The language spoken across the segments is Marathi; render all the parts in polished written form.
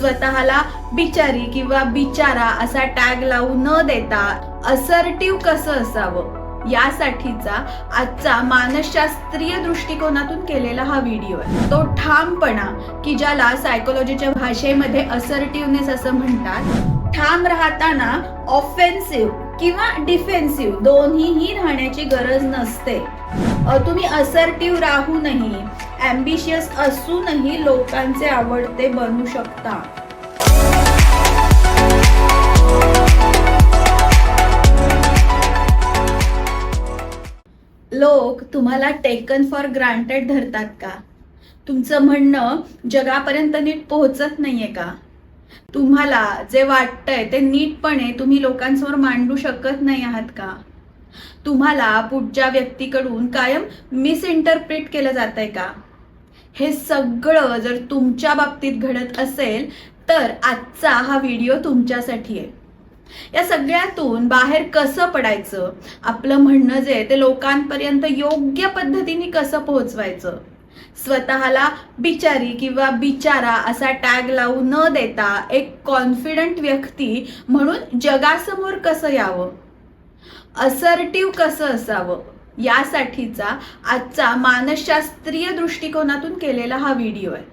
स्वतःला बिचारी किंवा बिचारा असा टॅग लावू न देता असर्टिव्ह कसं असावं यासाठीचा आजचा मानसशास्त्रीय दृष्टिकोनातून केलेला हा व्हिडिओ आहे। तो ठामपणा की ज्याला सायकोलॉजीच्या भाषेमध्ये असर्टिव्हनेस असं म्हणतात, ठाम राहताना ऑफेन्सिव्ह किंवा डिफेन्सिव्ह दोन्हीही राहण्याची गरज नसते। तुम्ही असर्टिव्ह राहूनही, ॲम्बिशियस असूनही लोकांचे आवडते बनू शकता। लोक तुम्हाला टेकन फॉर ग्रांटेड धरतात का? तुमचं म्हणणं जगापर्यंत नीट पोहोचत नाहीये का? तुम्हाला जे वाटतंय ते नीटपणे तुम्ही लोकांसमोर मांडू शकत नाही आहात का? तुम्हाला पुढच्या व्यक्तीकडून कायम मिसइंटरप्रिट केलं जातंय का? हे सगळं जर तुमच्या बाबतीत घडत असेल तर आजचा हा व्हिडिओ तुमच्यासाठी आहे। या सगळ्यातून बाहेर कसं पडायचं, आपलं म्हणणं जे ते लोकांपर्यंत योग्य पद्धतीने कसं पोहोचवायचं, स्वतःला बिचारी किंवा बिचारा असा टॅग लावू न देता एक कॉन्फिडंट व्यक्ती म्हणून जगासमोर कसं यावं, असर्टिव्ह कसं असावं यासाठीचा आजचा मानसशास्त्रीय दृष्टिकोनातून केलेला हा व्हिडिओ आहे।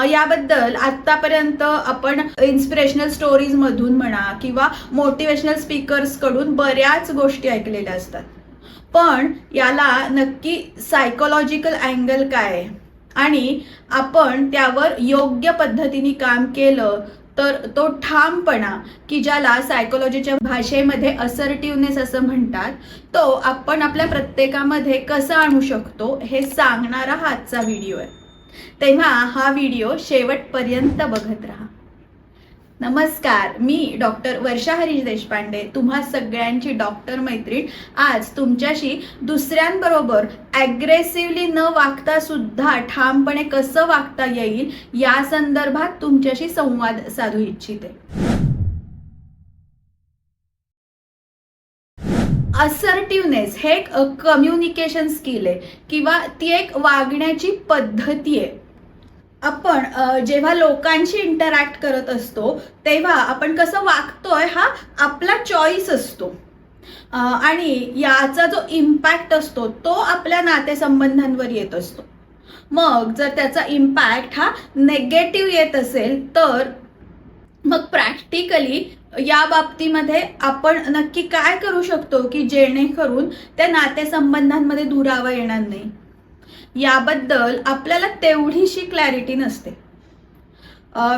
याबद्दल आतापर्यंत आपण इन्स्पिरेशनल स्टोरीज मधून म्हणा किंवा मोटिवेशनल स्पीकर्स कडून बऱ्याच गोष्टी ऐकलेल्या असतात, पण याला नक्की सायकोलॉजिकल अँगल काय आहे आणि आपण त्यावर योग्य पद्धतीने काम केलं तर तो ठामपणा की ज्याला सायकोलॉजीच्या भाषेमध्ये असर्टिव्हनेस असं म्हणतात, तो आपण आपल्या प्रत्येकामध्ये कसा आणू शकतो हे सांगणारा हा आजचा व्हिडिओ आहे। तेव्हा हा व्हिडिओ शेवटपर्यंत बघत राहा। नमस्कार, मी डॉक्टर वर्षा हरीश देशपांडे, तुम्हा सगळ्यांची डॉक्टर मैत्रीण, आज तुमच्याशी दुसऱ्यांबरोबर ॲग्रेसिव्हली न वागता सुद्धा ठामपणे कसं वागता येईल या संदर्भात तुमच्याशी संवाद साधू इच्छिते। असर्टिव्हनेस हे एक कम्युनिकेशन स्किल आहे किंवा ती एक वागण्याची पद्धती आहे। आपण जेव्हा लोकांशी इंटरॅक्ट करत असतो तेव्हा आपण कसं वागतोय हा आपला चॉईस असतो आणि याचा जो इम्पॅक्ट असतो तो आपल्या नातेसंबंधांवर येत असतो। मग जर त्याचा इम्पॅक्ट हा नेगेटिव्ह येत असेल तर मग प्रॅक्टिकली या बाबतीमध्ये आपण नक्की काय करू शकतो की जेणेकरून त्या नातेसंबंधांमध्ये दुरावा येणार नाही, याबद्दल आपल्याला तेवढीशी क्लॅरिटी नसते।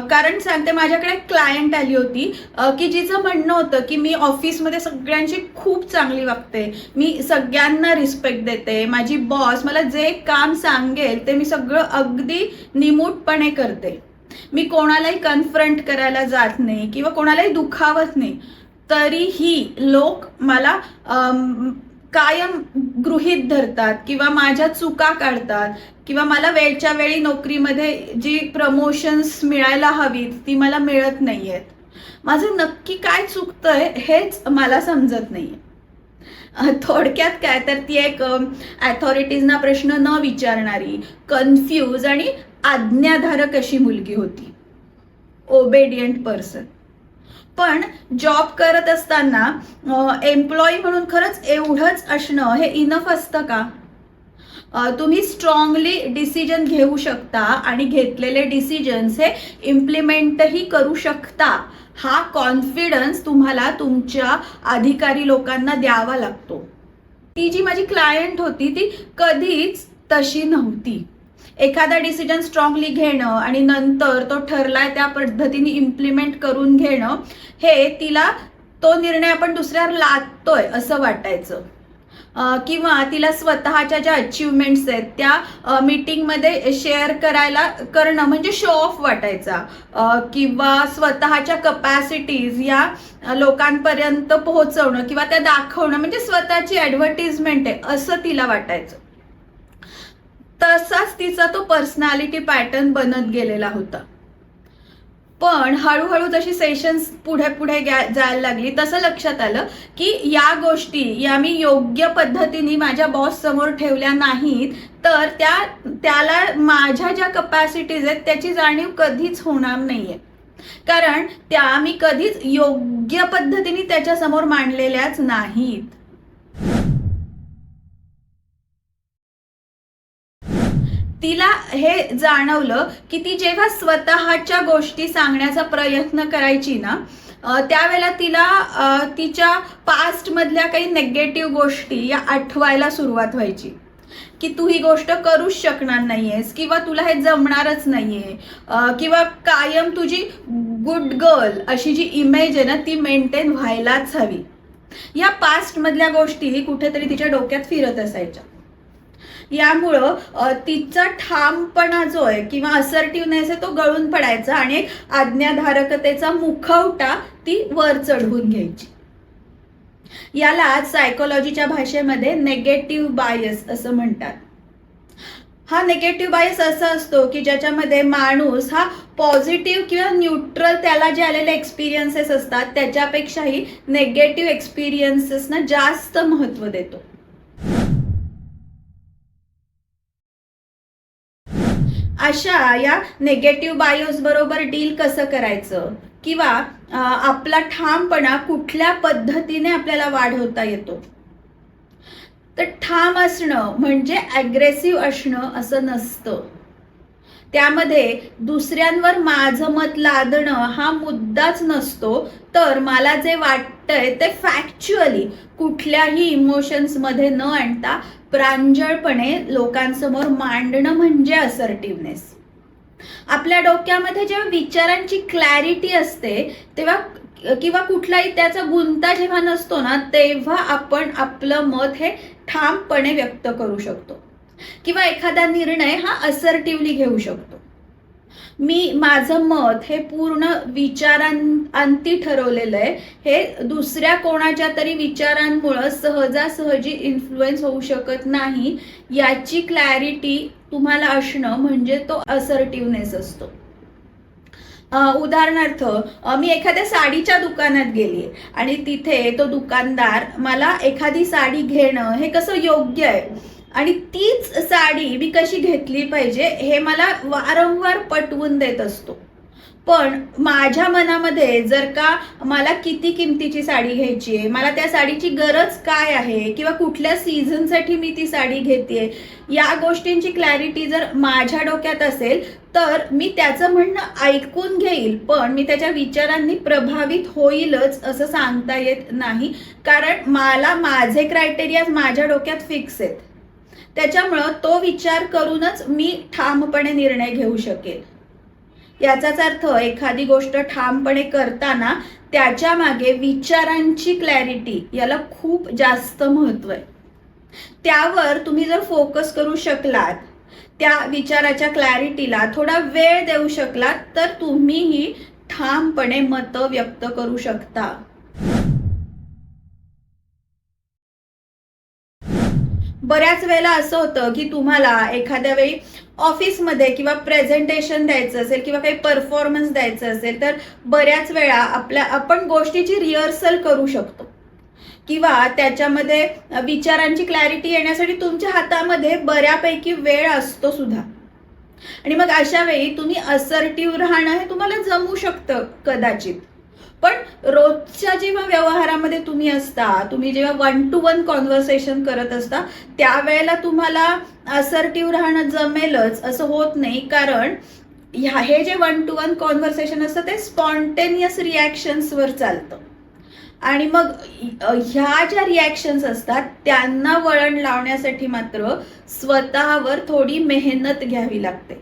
कारण सांगते, माझ्याकडे क्लायंट आली होती की जिचं म्हणणं होतं की मी ऑफिसमध्ये सगळ्यांची खूप चांगली वागते, मी सगळ्यांना रिस्पेक्ट देते, माझी बॉस मला जे काम सांगेल ते मी सगळं अगदी निमूटपणे करते, मी कोणालाही कन्फ्रंट करायला जात नाही किंवा कोणालाही दुखावत नाही, तरीही लोक मला कायम गृहीत धरतात किंवा माझ्या चुका काढतात किंवा मला वेळच्या वेळी नोकरीमध्ये जी प्रमोशन्स मिळायला हवीत ती मला मिळत नाहीयेत। माझं नक्की काय चुकतंय हेच मला समजत नाहीये। थोडक्यात काय तर ती एक अथॉरिटीजना प्रश्न न विचारणारी, कन्फ्यूज आणि आज्ञाधारक अशी मुलगी होती, ओबेडियंट पर्सन। पण जॉब करत असताना एम्प्लॉई म्हणून खरंच एवढंच असणं हे इनफ असतं का? तुम्ही स्ट्रॉंगली डिसिजन घेऊ शकता आणि घेतलेले डिसिजन्स हे इम्प्लिमेंटही करू शकता, हा कॉन्फिडन्स तुम्हाला तुमच्या अधिकारी लोकांना द्यावा लागतो। ती जी माझी क्लायंट होती ती कधीच तशी नव्हती। एखादा डिसिजन स्ट्रॉंगली घेणं आणि नंतर तो ठरलाय त्या पद्धतीने इम्प्लिमेंट करून घेणं, हे तिला तो निर्णय आपण दुसऱ्यावर लादतोय असं वाटायचं किंवा तिला स्वतःच्या ज्या अचीवमेंट्स आहेत त्या मीटिंगमध्ये शेअर करणं म्हणजे शो ऑफ वाटायचा किंवा स्वतःच्या कपॅसिटीज या लोकांपर्यंत पोहोचवणं किंवा त्या दाखवणं म्हणजे स्वतःची ॲडव्हर्टिजमेंट आहे असं तिला वाटायचं। तसाच तिचा तो पर्सनॅलिटी पॅटर्न बनत गेलेला होता। पण हळूहळू जशी सेशन्स पुढे पुढे जायला लागली तसं लक्षात आलं की या गोष्टी या मी योग्य पद्धतीने माझ्या बॉस समोर ठेवल्या नाहीत तर त्याला माझ्या ज्या कपॅसिटीज आहेत त्याची जाणीव कधीच होणार नाहीये, कारण त्या मी कधीच योग्य पद्धतीने त्याच्या समोर मांडलेल्याच नाहीत. तिला हे जाणवलं की ती जेव्हा स्वतःच्या गोष्टी सांगण्याचा प्रयत्न करायची ना, त्यावेळेला तिला तिच्या पास्ट मधल्या काही नेगेटिव्ह गोष्टी या आठवायला सुरुवात व्हायची की तू ही गोष्ट करूच शकणार नाहीयेस, किंवा तुला हे जमणारच नाहीये, किंवा कायम तुझी गुड गर्ल अशी जी इमेज आहे ना ती मेंटेन व्हायलाच हवी. या पास्ट मधल्या गोष्टी कुठेतरी तिच्या डोक्यात फिरत असायच्या. यामुळं तिचा ठामपणा जो आहे किंवा असर्टिव्हनेस आहे तो गळून पडायचा आणि आज्ञाधारकतेचा मुखवटा ती वर चढवून घ्यायची. याला सायकोलॉजीच्या भाषेमध्ये नेगेटिव्ह बायस असं म्हणतात. हा नेगेटिव्ह बायस असा असतो की ज्याच्यामध्ये माणूस हा पॉझिटिव्ह किंवा न्यूट्रल त्याला जे आलेले एक्सपिरियन्सेस असतात त्याच्यापेक्षाही नेगेटिव्ह एक्सपिरियन्सेसना जास्त महत्त्व देतो. अशा या नेगेटिव्ह बायोस बरोबर डील कसं करायचं, किंवा आपला ठामपणा कुठल्या पद्धतीने आपल्याला वाढवता येतो. तर ठाम असणं म्हणजे अग्रेसिव्ह असणं असं नसतं. त्यामध्ये दुसऱ्यांवर माझं मत लादणं हा मुद्दाच नसतो, तर मला जे वाटतंय ते फॅक्च्युअली कुठल्याही इमोशन्स मध्ये न आणता प्रांजळपणे लोकांसमोर मांडणं म्हणजे असर्टिव्हनेस. आपल्या डोक्यामध्ये जेव्हा विचारांची क्लॅरिटी असते तेव्हा, किंवा कुठलाही त्याचा गुंता जेव्हा नसतो ना, तेव्हा आपण आपलं मत हे ठामपणे व्यक्त करू शकतो, किंवा एखादा निर्णय हा असर्टिव्हली घेऊ शकतो. मी माझं मत हे पूर्ण विचारांती ठरवलेलं आहे, हे दुसऱ्या कोणाच्या तरी विचारांमुळे सहजासहजी इन्फ्लुएन्स होऊ शकत नाही, याची क्लॅरिटी तुम्हाला असणं म्हणजे तो असर्टिव्हनेस असतो. उदाहरणार्थ, मी एखाद्या साडीच्या दुकानात गेली आणि तिथे तो दुकानदार मला एखादी साडी घेणं हे कसं योग्य आहे आणि तीच साडी मी कशी घेतली पाहिजे हे मला वारंवार पटवून देत असतो. पण माझ्या मनामध्ये जर का मला किती किमतीची साडी घ्यायची आहे, मला त्या साडीची गरज काय आहे, किंवा कुठल्या सीझनसाठी मी ती साडी घेतेय, या गोष्टींची क्लॅरिटी जर माझ्या डोक्यात असेल तर मी त्याचं म्हणणं ऐकून घेईल, पण मी त्याच्या विचारांनी प्रभावित होईलच असं सांगता येत नाही, कारण मला माझे क्रायटेरिया माझ्या डोक्यात फिक्स आहेत. त्याच्यामुळं तो विचार करूनच मी ठामपणे निर्णय घेऊ शकेल. याचाच अर्थ एखादी गोष्ट ठामपणे करताना त्याच्या मागे विचारांची क्लॅरिटी याला खूप जास्त महत्व आहे. त्यावर तुम्ही जर फोकस करू शकलात, त्या विचाराच्या क्लॅरिटीला थोडा वेळ देऊ शकलात, तर तुम्हीही ठामपणे मत व्यक्त करू शकता. बऱ्याच वेळेला असं होतं की तुम्हाला एखाद्या वेळी ऑफिसमध्ये किंवा प्रेझेंटेशन द्यायचं असेल किंवा काही परफॉर्मन्स द्यायचं असेल, तर बऱ्याच वेळा आपण गोष्टीची रिहर्सल करू शकतो, किंवा त्याच्यामध्ये विचारांची क्लॅरिटी येण्यासाठी तुमच्या हातामध्ये बऱ्यापैकी वेळ असतो सुद्धा. आणि मग अशा वेळी तुम्ही असर्टिव्ह राहणं हे तुम्हाला जमू शकतं कदाचित. पण रोजच्या जेव्हा व्यवहारामध्ये तुम्ही असता, तुम्ही जेव्हा 1 to 1 कॉन्व्हर्सेशन करत असता, त्यावेळेला तुम्हाला असर्टिव्ह राहणं जमेलच असं होत नाही, कारण हे जे 1 to 1 कॉन्व्हर्सेशन असतं ते स्पॉन्टेनियस रिॲक्शन्सवर चालतं. आणि मग ह्या ज्या रिॲक्शन्स असतात त्यांना वळण लावण्यासाठी मात्र स्वतःवर थोडी मेहनत घ्यावी लागते.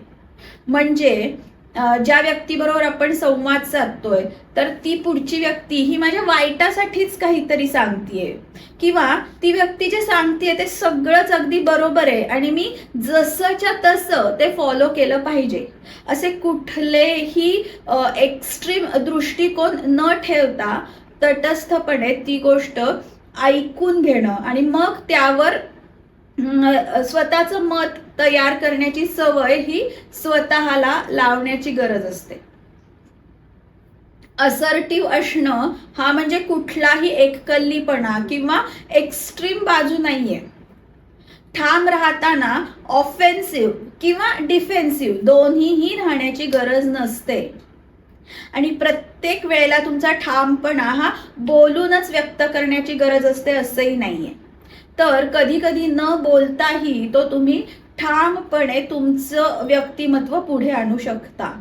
म्हणजे ज्या व्यक्तीबरोबर आपण संवाद साधतोय तर ती पुढची व्यक्ती ही माझ्या वाईटासाठीच काहीतरी सांगतेय, किंवा ती व्यक्ती जे सांगतेय ते सगळंच अगदी बरोबर आहे आणि मी जसंच्या तसं ते फॉलो केलं पाहिजे, असे कुठलेही एक्स्ट्रीम दृष्टिकोन न ठेवता तटस्थपणे ती गोष्ट ऐकून घेणं आणि मग त्यावर स्वतःचं मत तयार करण्याची सवय ही स्वतःला लावण्याची गरज असते. असर्टिव्ह असणं हा म्हणजे कुठलाही एककल्लीपणा किंवा एक्स्ट्रीम बाजू नाहीये. ठाम राहताना ऑफेन्सिव्ह किंवा डिफेन्सिव्ह दोन्हीही राहण्याची गरज नसते. आणि प्रत्येक वेळेला तुमचा ठामपणा हा बोलूनच व्यक्त करण्याची गरज असते असंही नाहीये. तर कधी कधी न बोलताही तो तुम्ही ठामपणे तुमचं व्यक्तिमत्व पुढे आणू शकता.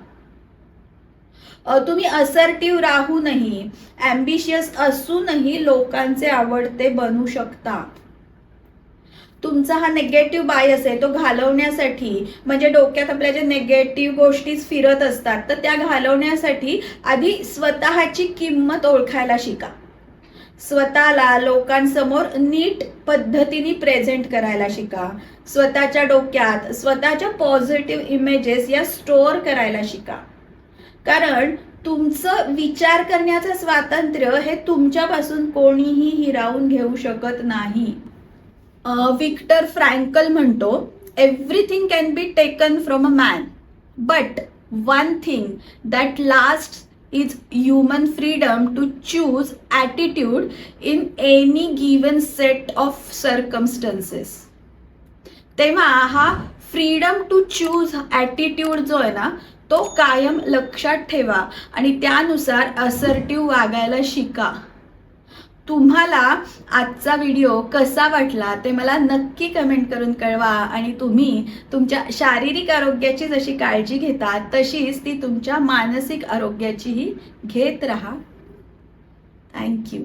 तुम्ही असर्टिव्ह राहूनही, ॲम्बिशियस असूनही लोकांचे आवडते बनू शकता. तुमचा हा नेगेटिव्ह बायस आहे तो घालवण्यासाठी, म्हणजे डोक्यात आपल्या ज्या नेगेटिव्ह गोष्टी फिरत असतात तर त्या घालवण्यासाठी आधी स्वतःची किंमत ओळखायला शिका. स्वतःला लोकांसमोर नीट पद्धतीने प्रेझेंट करायला शिका. स्वतःच्या डोक्यात स्वतःच्या पॉझिटिव्ह इमेजेस या स्टोअर करायला शिका. कारण तुमचं विचार करण्याचं स्वातंत्र्य हे तुमच्यापासून कोणीही हिरावून घेऊ शकत नाही. विक्टर फ्रँकल म्हणतो, everything can be taken from a man, but one thing that last is human freedom to choose attitude in any given set of circumstances. तेव्हा हा फ्रीडम टू चूज ॲटिट्यूड जो आहे ना तो कायम लक्षात ठेवा आणि त्यानुसार असर्टिव्ह वागायला शिका. तुम्हाला आजचा व्हिडिओ कसा वाटला ते मला नक्की कमेंट करून कळवा. आणि तुम्ही तुमच्या शारीरिक आरोग्याची जशी काळजी घेता तशीच ती तुमच्या मानसिक आरोग्याचीही घेत राहा. थँक्यू.